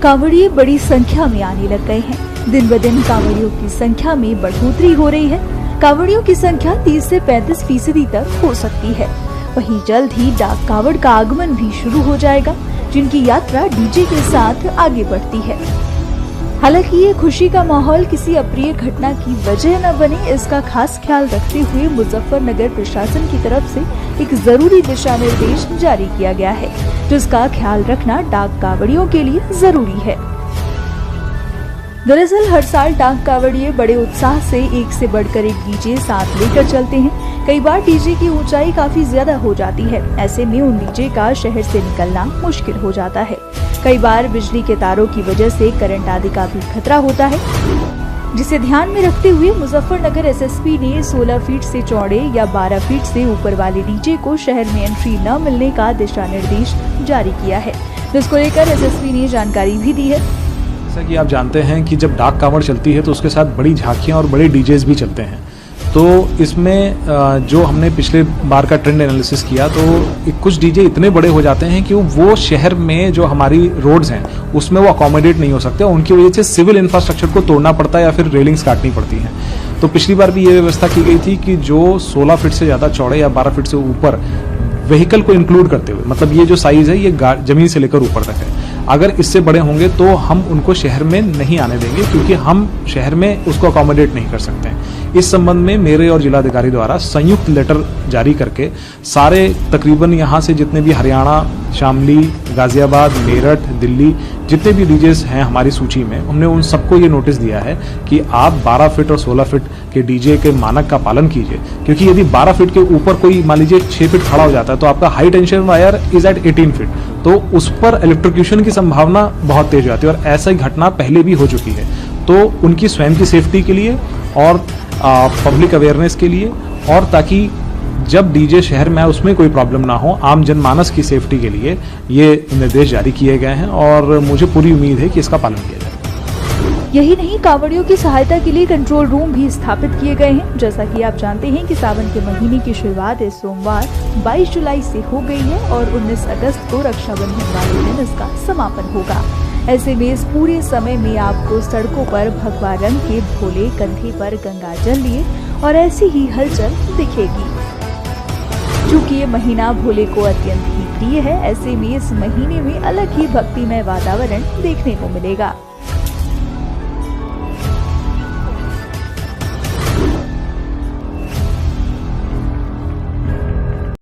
कांवड़िए बड़ी संख्या में आने लग गए हैं। दिन ब दिन कांवड़ियों की संख्या में बढ़ोतरी हो रही है। कांवड़ियों की संख्या 30 से 35% तक हो सकती है। वहीं जल्द ही डाक कांवड़ का आगमन भी शुरू हो जाएगा, जिनकी यात्रा डीजे के साथ आगे बढ़ती है। हालांकि ये खुशी का माहौल किसी अप्रिय घटना की वजह न बने, इसका खास ख्याल रखते हुए मुजफ्फरनगर प्रशासन की तरफ से एक जरूरी दिशा निर्देश जारी किया गया है, जिसका ख्याल रखना डाक कांवड़ियों के लिए जरूरी है। दरअसल हर साल डाक कांवड़िए बड़े उत्साह से एक से बढ़कर एक डीजे साथ लेकर चलते हैं। कई बार डीजे की ऊंचाई काफी ज्यादा हो जाती है। ऐसे में उन डीजे का शहर से निकलना मुश्किल हो जाता है। कई बार बिजली के तारों की वजह से करंट आदि का भी खतरा होता है, जिसे ध्यान में रखते हुए मुजफ्फरनगर एसएसपी ने 16 फीट से चौड़े या 12 फीट से ऊपर वाले डीजे को शहर में एंट्री न मिलने का दिशा निर्देश जारी किया है, जिसको लेकर एसएसपी ने जानकारी भी दी है। जैसा कि आप जानते हैं कि जब डाक कांवड़ चलती है तो उसके साथ बड़ी झांकियां और बड़े डीजेस भी चलते हैं। तो इसमें जो हमने पिछले बार का ट्रेंड एनालिसिस किया तो कुछ डीजे इतने बड़े हो जाते हैं कि वो शहर में जो हमारी रोड्स हैं उसमें वो अकोमोडेट नहीं हो सकते। उनकी वजह से सिविल इंफ्रास्ट्रक्चर को तोड़ना पड़ता है या फिर रेलिंग्स काटनी पड़ती हैं। तो पिछली बार भी ये व्यवस्था की गई थी कि जो 16 फीट से ज़्यादा चौड़े या 12 फीट से ऊपर व्हीकल को इंक्लूड करते हुए, मतलब ये जो साइज है ये जमीन से लेकर ऊपर तक है, अगर इससे बड़े होंगे तो हम उनको शहर में नहीं आने देंगे, क्योंकि हम शहर में उसको अकोमोडेट नहीं कर सकते हैं। इस संबंध में मेरे और जिलाधिकारी द्वारा संयुक्त लेटर जारी करके सारे तकरीबन यहाँ से जितने भी हरियाणा, शामली, गाजियाबाद, मेरठ, दिल्ली जितने भी डीजेस हैं हमारी सूची में, हमने उन सबको ये नोटिस दिया है कि आप 12 फीट और 16 फीट के डीजे के मानक का पालन कीजिए। क्योंकि यदि 12 फीट के ऊपर कोई मान लीजिए 6 फीट खड़ा हो जाता है तो आपका high tension wire is at 18 feet, तो उस पर इलेक्ट्रोक्यूशन की संभावना बहुत तेज हो जाती है और ऐसी घटना पहले भी हो चुकी है। तो उनकी स्वयं की सेफ्टी के लिए और पब्लिक अवेयरनेस के लिए, और ताकि जब डीजे शहर में आए उसमें कोई प्रॉब्लम ना हो, आम जनमानस की सेफ्टी के लिए ये निर्देश जारी किए गए हैं और मुझे पूरी उम्मीद है कि इसका पालन किया जाएगा। यही नहीं, कांवड़ियों की सहायता के लिए कंट्रोल रूम भी स्थापित किए गए हैं। जैसा कि आप जानते हैं कि सावन के महीने की शुरुआत इस सोमवार 22 जुलाई से हो गई है और 19 अगस्त को रक्षाबंधन वाले दिन इसका समापन होगा। ऐसे में इस पूरे समय में आपको सड़कों पर भगवा रंग के भोले कंधे पर गंगा जल लिए और ऐसी ही हलचल दिखेगी। चूँकि ये महीना भोले को अत्यंत ही प्रिय है, ऐसे में इस महीने में अलग ही भक्तिमय वातावरण देखने को मिलेगा।